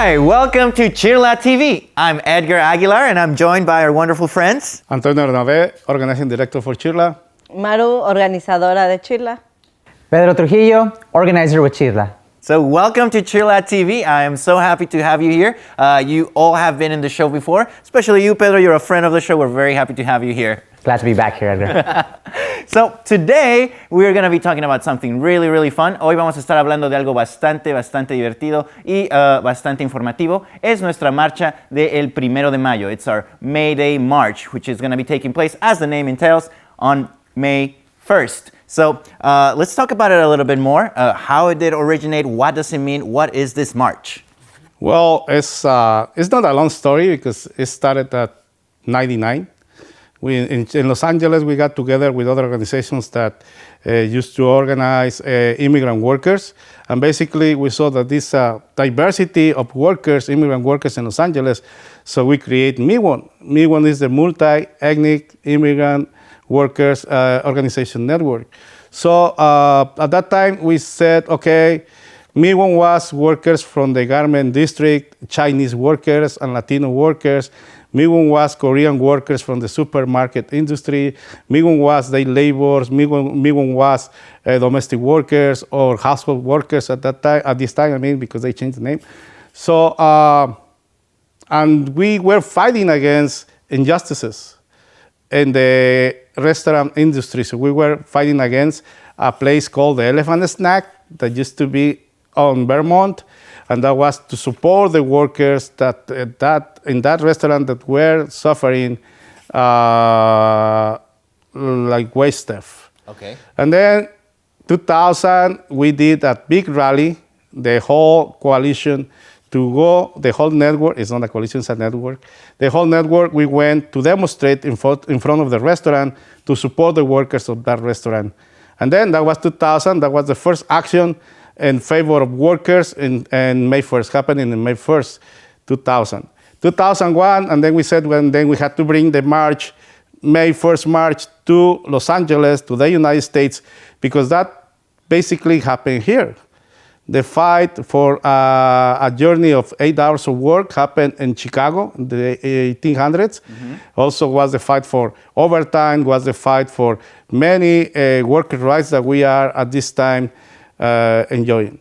Hi, welcome to CHIRLA TV. I'm Edgar Aguilar and I'm joined by our wonderful friends. Antonio Bernabe, Organizing Director for CHIRLA. Maru, organizadora de CHIRLA. Pedro Trujillo, organizer with CHIRLA. So welcome to CHIRLA TV. I am so happy to have you here. You all have been in the show before, especially you, Pedro. You're a friend of the show. We're very happy to have you here. Glad to be back here, Edgar. So today we're going to be talking about something really, really fun. Hoy vamos a estar hablando de algo bastante divertido y bastante informativo. Es nuestra marcha del 1 de mayo. It's our May Day March, which is going to be taking place, as the name entails, on May 1st. So let's talk about it a little bit more. How it did originate, what does it mean, what is this march? Well, it's not a long story because it started at 99. In Los Angeles, we got together with other organizations that used to organize immigrant workers. And basically, we saw that this diversity of workers, immigrant workers in Los Angeles, so we create MIWON. MIWON is the Multi-Ethnic Immigrant Workers Organization Network. So at that time, we said, okay, MIWON was workers from the garment district, Chinese workers and Latino workers. MIWON was Korean workers from the supermarket industry. MIWON was day laborers. MIWON was domestic workers or household workers at that time. At this time, I mean, because they changed the name. So, and we were fighting against injustices in the restaurant industry. So we were fighting against a place called the Elephant Snack that used to be on Vermont. And that was to support the workers that in that restaurant that were suffering like wage theft. Okay. And then 2000, we did a big rally, the whole coalition to go, the whole network, it's not a coalition, it's a network. The whole network, we went to demonstrate in front of the restaurant to support the workers of that restaurant. And then that was 2000, that was the first action in favor of workers and May 1st, happening in May 1st, 2000. 2001, and then we said then we had to bring the march, May 1st march to Los Angeles, to the United States, because that basically happened here. The fight for a journey of 8 hours of work happened in Chicago in the 1800s. Mm-hmm. Also was the fight for overtime, was the fight for many worker rights that we are at this time enjoying.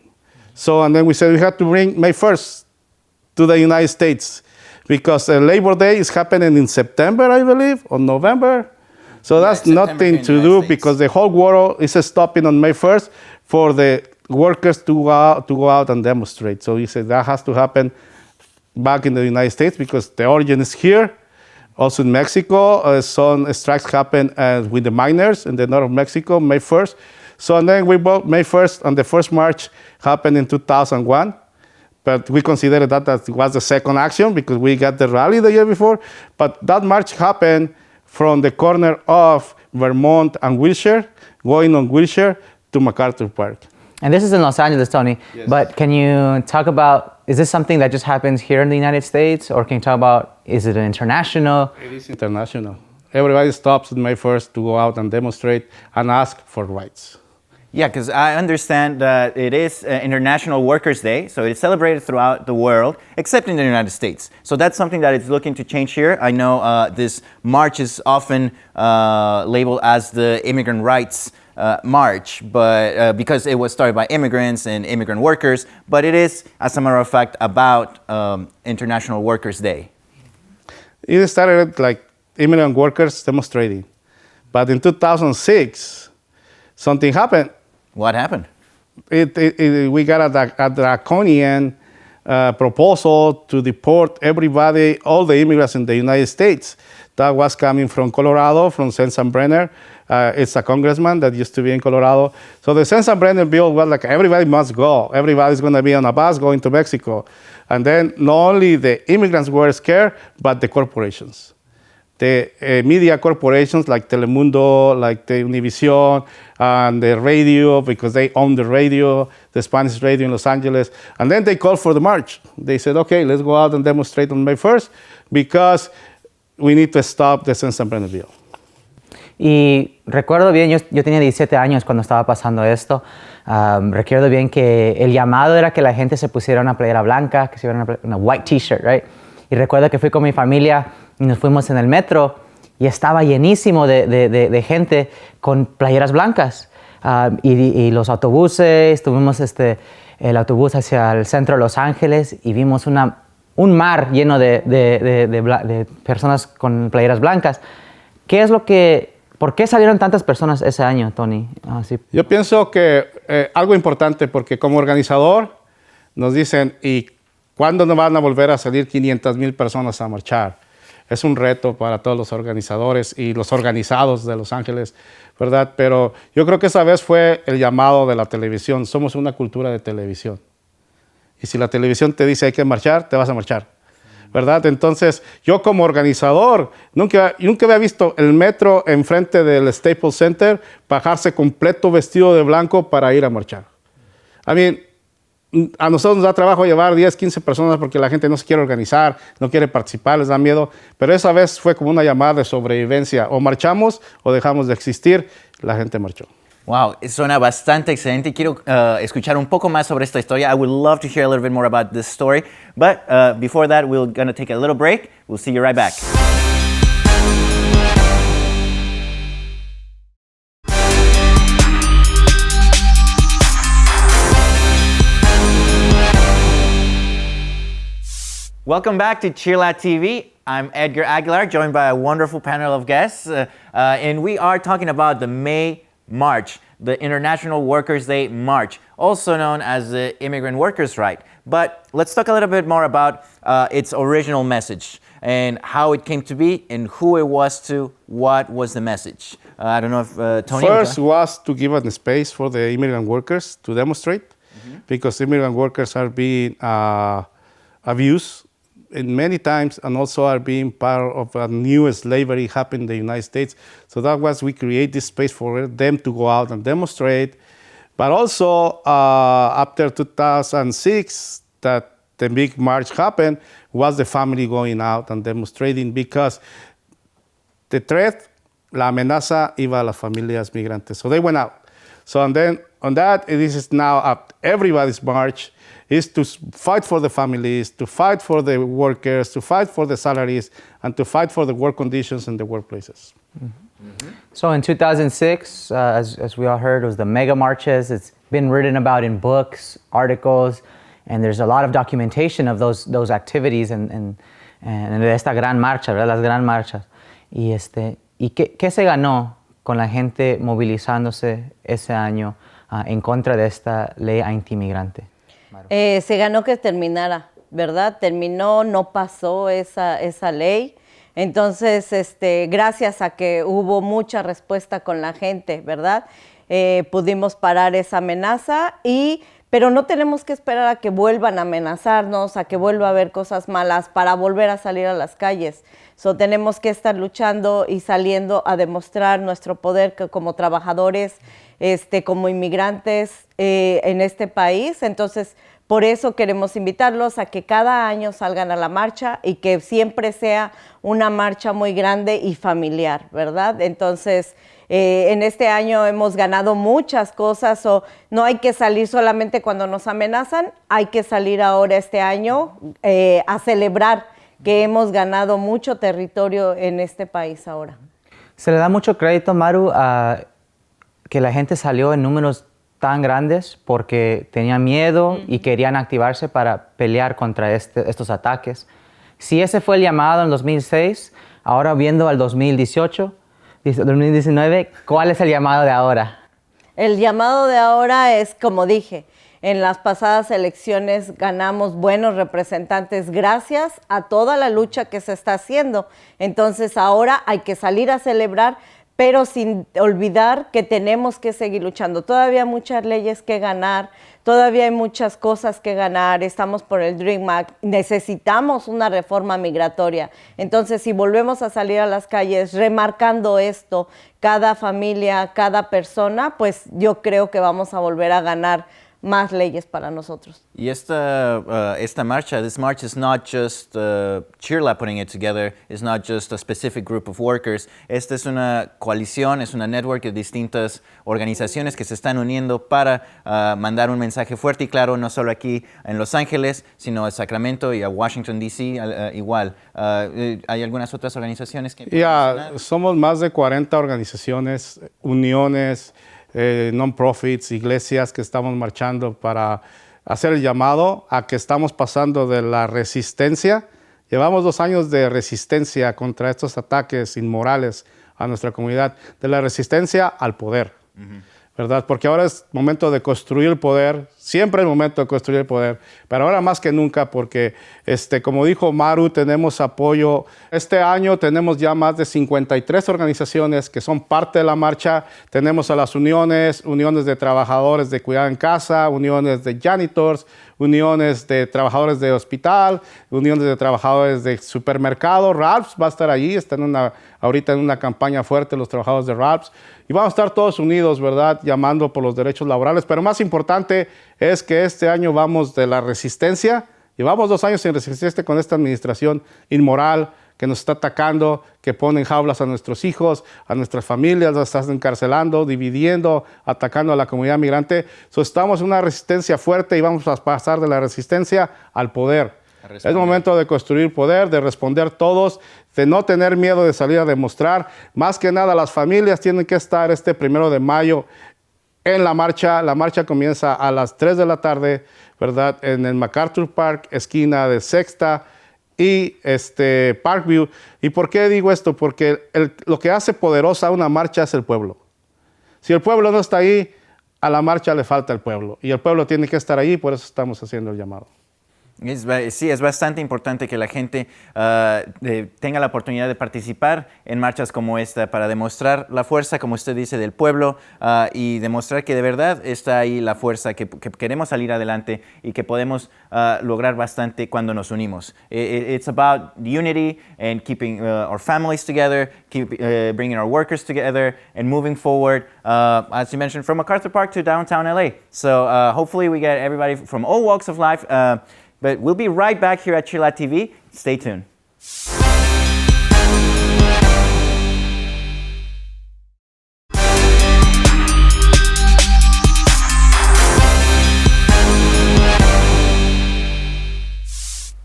So, and then we said we had to bring May 1st to the United States because Labor Day is happening in September, I believe, or November. So that's September, nothing to do because the whole world is stopping on May 1st for the workers to go out and demonstrate. So he said that has to happen back in the United States because the origin is here. Also in Mexico, some strikes happen with the miners in the north of Mexico, May 1st. So and then we bought May 1st, and the first march happened in 2001. But we considered that was the second action because we got the rally the year before. But that march happened from the corner of Vermont and Wilshire, going on Wilshire to MacArthur Park. And this is in Los Angeles, Tony. Yes. But can you talk about, is this something that just happens here in the United States? Or can you talk about, is it international? It is international. Everybody stops on May 1st to go out and demonstrate and ask for rights. Yeah, because I understand that it is International Workers' Day, so it's celebrated throughout the world, except in the United States. So that's something that is looking to change here. I know this march is often labeled as the immigrant rights march, but because it was started by immigrants and immigrant workers, but it is, as a matter of fact, about International Workers' Day. It started like immigrant workers demonstrating. But in 2006, something happened. What happened? We got a draconian proposal to deport everybody, all the immigrants in the United States. That was coming from Colorado, from Sensenbrenner. It's a congressman that used to be in Colorado. So the Sensenbrenner bill was like, everybody must go. Everybody's going to be on a bus going to Mexico. And then not only the immigrants were scared, but the corporations. The media corporations like Telemundo, like the Univision, and the radio, because they own the radio, the Spanish radio in Los Angeles. And then they called for the march. They said, okay, let's go out and demonstrate on May 1st because we need to stop the Sensenbrenner bill. Y recuerdo bien, yo tenía 17 años cuando estaba pasando esto. Recuerdo bien que el llamado era que la gente se pusiera una playera blanca, que se pusiera una white t-shirt, right? Y recuerdo que fui con mi familia y nos fuimos en el metro y estaba llenísimo de gente con playeras blancas. Y los autobuses, tuvimos el autobús hacia el centro de Los Ángeles y vimos un mar lleno de personas con playeras blancas. ¿Por qué salieron tantas personas ese año, Tony? Sí. Yo pienso que algo importante, porque como organizador nos dicen, ¿y cuándo nos van a volver a salir 500,000 personas a marchar? Es un reto para todos los organizadores y los organizados de Los Ángeles, ¿verdad? Pero yo creo que esa vez fue el llamado de la televisión. Somos una cultura de televisión. Y si la televisión te dice hay que marchar, te vas a marchar, ¿verdad? Entonces, yo como organizador, nunca había visto el metro enfrente del Staples Center bajarse completo vestido de blanco para ir a marchar. A nosotros nos da trabajo llevar 10, 15 personas porque la gente no se quiere organizar, no quiere participar, les da miedo. Pero esa vez fue como una llamada de sobrevivencia. O marchamos o dejamos de existir. La gente marchó. Wow, suena bastante excelente. Quiero escuchar un poco más sobre esta historia. I would love to hear a little bit more about this story. But before that, we're going to take a little break. We'll see you right back. Welcome back to CHIRLA TV. I'm Edgar Aguilar, joined by a wonderful panel of guests. And we are talking about the May March, the International Workers' Day March, also known as the Immigrant Workers' Right. But let's talk a little bit more about its original message and how it came to be and who it was to, what was the message. I don't know if Tony... First was to give a space for the immigrant workers to demonstrate, because immigrant workers are being abused and many times, and also are being part of a new slavery happening in the United States. So that was, we create this space for them to go out and demonstrate. But also, after 2006, that the big march happened, was the family going out and demonstrating, because the threat, la amenaza, iba a las familias migrantes. So they went out. So and then on that, this is now everybody's march, is to fight for the families, to fight for the workers, to fight for the salaries, and to fight for the work conditions in the workplaces. So in 2006, as we all heard, it was the mega marches. It's been written about in books, articles, and there's a lot of documentation of those activities en esta gran marcha, ¿verdad? Las gran marchas. ¿Y qué se ganó con la gente movilizándose ese año en contra de esta ley antimigrante? Se ganó que terminara, ¿verdad? Terminó, no pasó esa ley. Entonces, gracias a que hubo mucha respuesta con la gente, ¿verdad? Pudimos parar esa amenaza, pero no tenemos que esperar a que vuelvan a amenazarnos, a que vuelva a haber cosas malas para volver a salir a las calles. Tenemos que estar luchando y saliendo a demostrar nuestro poder como trabajadores, como inmigrantes en este país. Entonces, por eso queremos invitarlos a que cada año salgan a la marcha y que siempre sea una marcha muy grande y familiar, ¿verdad? Entonces, en este año hemos ganado muchas cosas, no hay que salir solamente cuando nos amenazan, hay que salir ahora este año a celebrar que hemos ganado mucho territorio en este país ahora. Se le da mucho crédito, Maru, a que la gente salió en números tan grandes porque tenían miedo y querían activarse para pelear contra estos ataques. Si ese fue el llamado en 2006, ahora viendo al 2019, ¿cuál es el llamado de ahora? El llamado de ahora es, como dije, en las pasadas elecciones ganamos buenos representantes gracias a toda la lucha que se está haciendo. Entonces ahora hay que salir a celebrar, pero sin olvidar que tenemos que seguir luchando. Todavía hay muchas leyes que ganar, todavía hay muchas cosas que ganar. Estamos por el Dream Act, necesitamos una reforma migratoria. Entonces, si volvemos a salir a las calles remarcando esto, cada familia, cada persona, pues yo creo que vamos a volver a ganar más leyes para nosotros. Y esta marcha, this march is not just CHIRLA putting it together, it's not just a specific group of workers. Esta es una coalición, es una network de distintas organizaciones que se están uniendo para mandar un mensaje fuerte y claro, no solo aquí en Los Ángeles, sino a Sacramento y a Washington, D.C. Igual. ¿Hay algunas otras organizaciones que... somos más de 40 organizaciones, uniones, non-profits, iglesias que estamos marchando para hacer el llamado a que estamos pasando de la resistencia. Llevamos 2 años de resistencia contra estos ataques inmorales a nuestra comunidad, de la resistencia al poder, ¿verdad? Porque ahora es momento de construir el poder, siempre es momento de construir el poder, pero ahora más que nunca porque, como dijo Maru, tenemos apoyo. Este año tenemos ya más de 53 organizaciones que son parte de la marcha. Tenemos a las uniones de trabajadores de cuidado en casa, uniones de janitors, uniones de trabajadores de hospital, uniones de trabajadores de supermercado. Ralph's va a estar allí, están ahorita en una campaña fuerte los trabajadores de Ralph's. Y vamos a estar todos unidos, ¿verdad?, llamando por los derechos laborales. Pero más importante es que este año vamos de la resistencia. Llevamos 2 años en resistencia con esta administración inmoral que nos está atacando, que pone en jaulas a nuestros hijos, a nuestras familias, las están encarcelando, dividiendo, atacando a la comunidad migrante. Estamos en una resistencia fuerte y vamos a pasar de la resistencia al poder. Es momento de construir poder, de responder todos, de no tener miedo de salir a demostrar. Más que nada, las familias tienen que estar este 1 de mayo en la marcha. La marcha comienza a las 3 de la tarde, ¿verdad?, en el MacArthur Park, esquina de Sexta y Parkview. ¿Y por qué digo esto? Porque lo que hace poderosa una marcha es el pueblo. Si el pueblo no está ahí, a la marcha le falta el pueblo. Y el pueblo tiene que estar ahí, por eso estamos haciendo el llamado. Sí, es bastante importante que la gente tenga la oportunidad de participar en marchas como esta para demostrar la fuerza, como usted dice, del pueblo y demostrar que de verdad está ahí la fuerza, que queremos salir adelante y que podemos lograr bastante cuando nos unimos. It's about unity and keeping our families together, bringing our workers together and moving forward, as you mentioned, from MacArthur Park to downtown LA. So hopefully we get everybody from all walks of life. But we'll be right back here at CHIRLA TV. Stay tuned.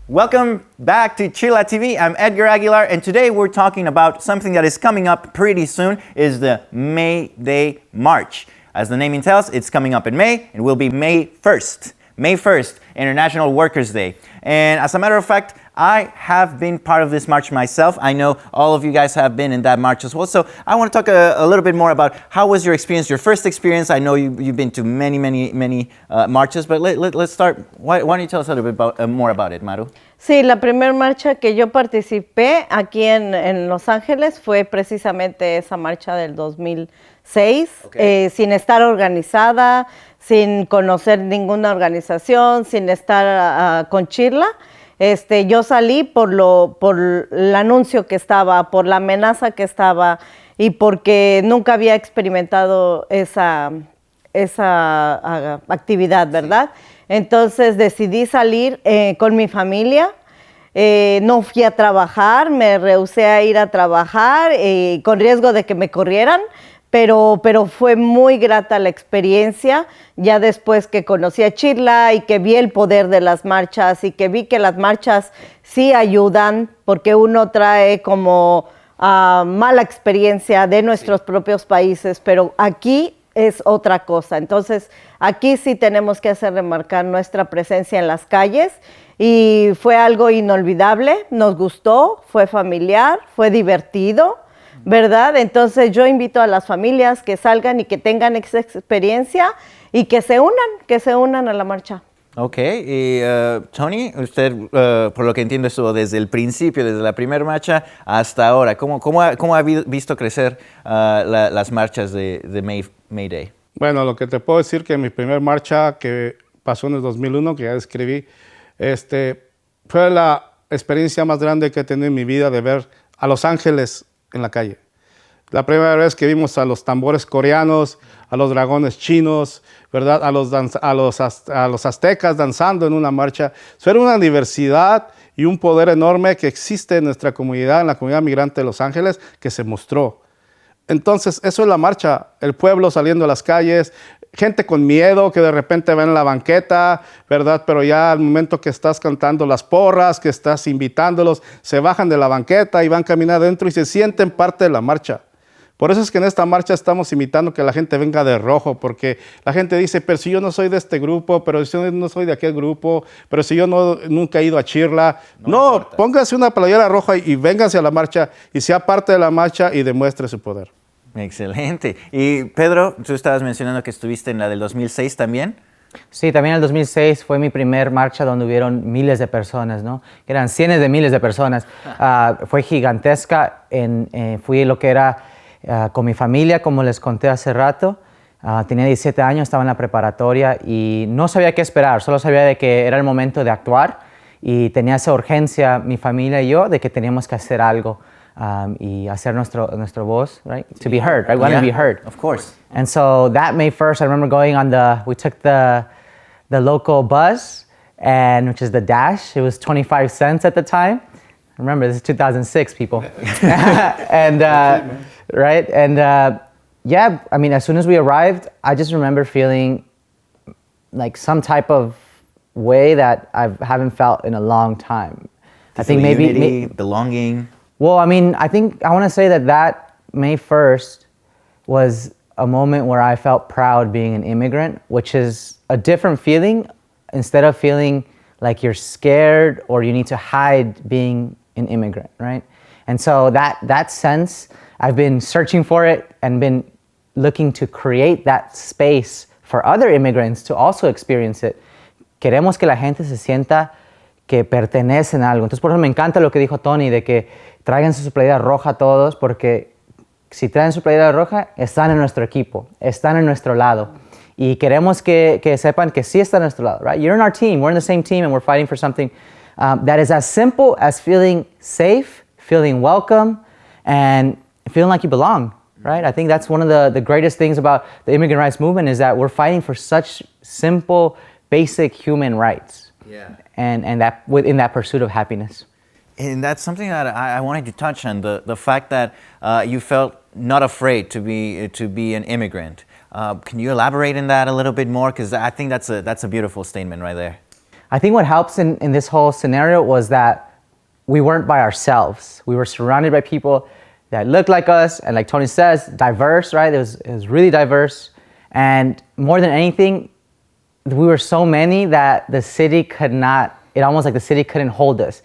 Welcome back to CHIRLA TV. I'm Edgar Aguilar, and today we're talking about something that is coming up pretty soon, is the May Day March. As the naming tells, it's coming up in May, and will be May 1st. May 1st, International Workers' Day. And as a matter of fact, I have been part of this march myself. I know all of you guys have been in that march as well. So I want to talk a little bit more about how was your experience, your first experience. I know you've been to many marches, but let's start. Why don't you tell us a little bit more about it, Maru? Sí, la primera marcha que yo participé aquí en Los Ángeles fue precisamente esa marcha del 2006, okay. Sin estar organizada, sin conocer ninguna organización, sin estar con CHIRLA. Yo salí por el anuncio que estaba, por la amenaza que estaba y porque nunca había experimentado esa actividad, ¿verdad? Entonces decidí salir con mi familia. No fui a trabajar, me rehusé a ir a trabajar con riesgo de que me corrieran. Pero fue muy grata la experiencia, ya después que conocí a CHIRLA y que vi el poder de las marchas y que vi que las marchas sí ayudan, porque uno trae como mala experiencia de nuestros propios países, pero aquí es otra cosa. Entonces, aquí sí tenemos que hacer remarcar nuestra presencia en las calles y fue algo inolvidable, nos gustó, fue familiar, fue divertido, ¿verdad? Entonces yo invito a las familias que salgan y que tengan esa experiencia y que se unan a la marcha. Ok, y Tony, usted por lo que entiendo estuvo desde el principio, desde la primera marcha hasta ahora. ¿Cómo ha visto crecer las marchas de May Day? Bueno, lo que te puedo decir que mi primera marcha que pasó en el 2001, que ya describí, fue la experiencia más grande que he tenido en mi vida de ver a Los Ángeles en la calle. La primera vez que vimos a los tambores coreanos, a los dragones chinos, ¿verdad? A los aztecas danzando en una marcha. Eso era una diversidad y un poder enorme que existe en nuestra comunidad, en la comunidad migrante de Los Ángeles, que se mostró. Entonces, eso es la marcha, el pueblo saliendo a las calles, gente con miedo que de repente ven la banqueta, ¿verdad? Pero ya al momento que estás cantando las porras, que estás invitándolos, se bajan de la banqueta y van caminando adentro y se sienten parte de la marcha. Por eso es que en esta marcha estamos invitando que la gente venga de rojo, porque la gente dice, pero si yo no soy de este grupo, pero si yo no soy de aquel grupo, pero si yo nunca he ido a CHIRLA. No, póngase una playera roja y véngase a la marcha y sea parte de la marcha y demuestre su poder. Excelente. Y Pedro, tú estabas mencionando que estuviste en la del 2006 también. Sí, también en el 2006 fue mi primer marcha donde hubieron miles de personas, ¿no? Eran cientos de miles de personas. Fue gigantesca. Fui lo que era con mi familia, como les conté hace rato. Tenía 17 años, estaba en la preparatoria y no sabía qué esperar. Solo sabía de que era el momento de actuar y tenía esa urgencia, mi familia y yo, de que teníamos que hacer algo. Y hacer nuestro voz, right? To be heard, right? We want to be heard. Of course. And so that May 1st, I remember going on we took the local bus, which is the Dash. It was 25 cents at the time. Remember, this is 2006, people. And, right? And yeah, I mean, as soon as we arrived, I just remember feeling like some type of way that I haven't felt in a long time. I think maybe belonging. Well, I mean, I think I want to say that May 1st was a moment where I felt proud being an immigrant, which is a different feeling. Instead of feeling like you're scared or you need to hide being an immigrant, right? And so that sense, I've been searching for it and been looking to create that space for other immigrants to also experience it. Queremos que la gente se sienta que pertenecen a algo. Entonces, por eso me encanta lo que dijo Tony, de que tráiganse su playera roja todos, porque si traen su playera roja, están en nuestro equipo, están en nuestro lado. Y queremos que sepan que sí están en nuestro lado, right? You're in our team, we're in the same team, and we're fighting for something that is as simple as feeling safe, feeling welcome, and feeling like you belong, right? I think that's one of the greatest things about the immigrant rights movement is that we're fighting for such simple, basic human rights. Yeah. And that within that pursuit of happiness. And that's something that I wanted to touch on, the fact that you felt not afraid to be an immigrant. Can you elaborate on that a little bit more? Because I think that's a beautiful statement right there. I think what helps in this whole scenario was that we weren't by ourselves. We were surrounded by people that looked like us, and like Tony says, diverse, right? It was really diverse. And more than anything, we were so many that the city could not, it almost like the city couldn't hold us.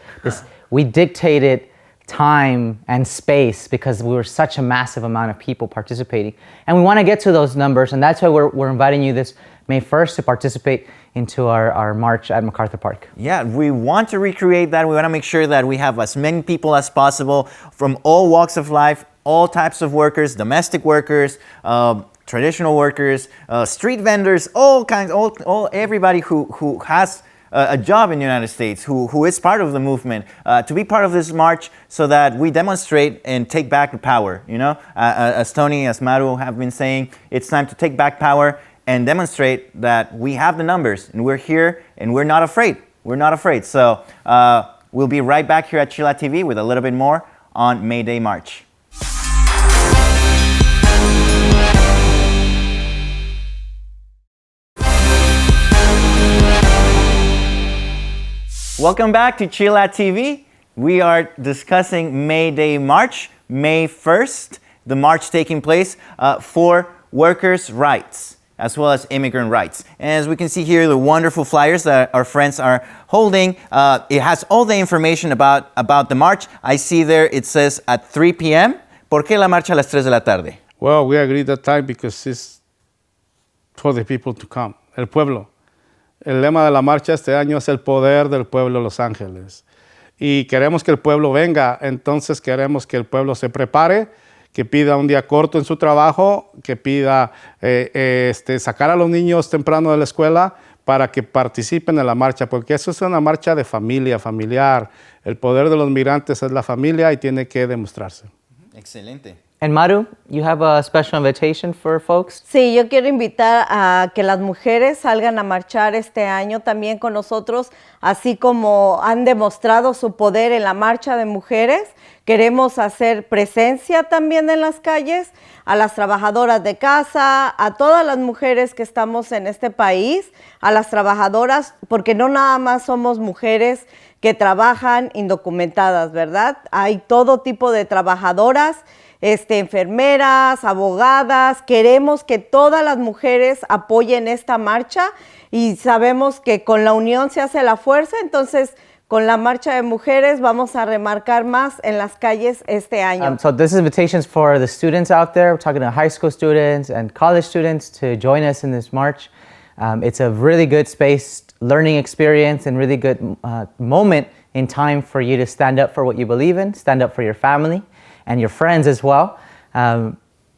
We dictated time and space because we were such a massive amount of people participating. And we want to get to those numbers, and that's why we're inviting you this May 1st to participate into our march at MacArthur Park. Yeah, we want to recreate that. We want to make sure that we have as many people as possible from all walks of life, all types of workers, domestic workers, traditional workers, street vendors, all kinds, everybody who has a job in the United States, who is part of the movement, to be part of this march so that we demonstrate and take back the power. You know, as Tony, as Maru have been saying, it's time to take back power and demonstrate that we have the numbers and we're here and we're not afraid. We're not afraid. So we'll be right back here at CHIRLA TV with a little bit more on May Day March. Welcome back to CHIRLA TV. We are discussing May Day March, May 1st, the march taking place for workers' rights, as well as immigrant rights. And as we can see here, the wonderful flyers that our friends are holding, it has all the information about the march. I see there it says at 3 p.m. ¿Por qué la marcha a las 3 de la tarde? Well, we agreed that time because it's for the people to come, el pueblo. El lema de la marcha este año es el poder del pueblo de Los Ángeles. Y queremos que el pueblo venga, entonces queremos que el pueblo se prepare, que pida un día corto en su trabajo, que pida sacar a los niños temprano de la escuela para que participen en la marcha, porque eso es una marcha de familia, familiar. El poder de los migrantes es la familia y tiene que demostrarse. Excelente. And Maru, you have a special invitation for folks? Sí, yo quiero invitar a que las mujeres salgan a marchar este año también con nosotros, así como han demostrado su poder en la marcha de mujeres. Queremos hacer presencia también en las calles, a las trabajadoras de casa, a todas las mujeres que estamos en este país, a las trabajadoras, porque no nada más somos mujeres que trabajan indocumentadas, ¿verdad? Hay todo tipo de trabajadoras, enfermeras, abogadas. Queremos que todas las mujeres apoyen esta marcha y sabemos que con la unión se hace la fuerza, entonces con la marcha de mujeres vamos a remarcar más en las calles este año. So this is invitations for the students out there. We're talking to high school students and college students to join us in this march. It's a really good space, learning experience, and really good moment in time for you to stand up for what you believe in, stand up for your family and your friends as well.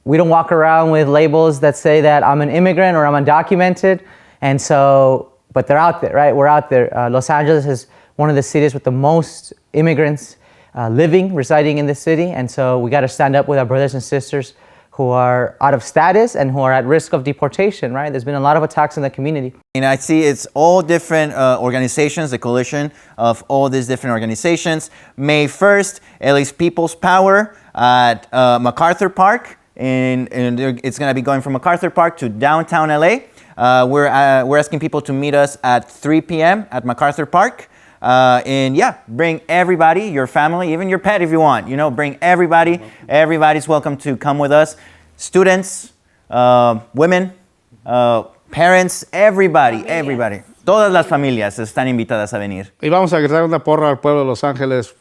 We don't walk around with labels that say that I'm an immigrant or I'm undocumented, and so, but they're out there, right? We're out there. Los Angeles is one of the cities with the most immigrants residing in the city, and so we got to stand up with our brothers and sisters who are out of status and who are at risk of deportation, right? There's been a lot of attacks in the community. And I see it's all different organizations, the coalition of all these different organizations. May 1st, LA's People's Power at MacArthur Park, and it's going to be going from MacArthur Park to downtown LA. We're asking people to meet us at 3 p.m. at MacArthur Park. And yeah, bring everybody, your family, even your pet if you want, bring everybody. Everybody's welcome to come with us. Students, women, parents, everybody. Todas las familias están invitadas a venir. Y vamos a gritar una porra al pueblo de Los Ángeles.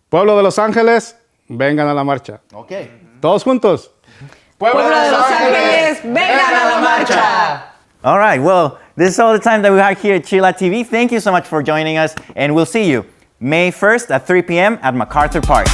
Pueblo de Los Ángeles, vengan a la marcha. Okay. Todos juntos. Pueblo de Los Ángeles, vengan a la marcha. All right, well, this is all the time that we have here at CHIRLA TV. Thank you so much for joining us, and we'll see you May 1st at 3 p.m. at MacArthur Park.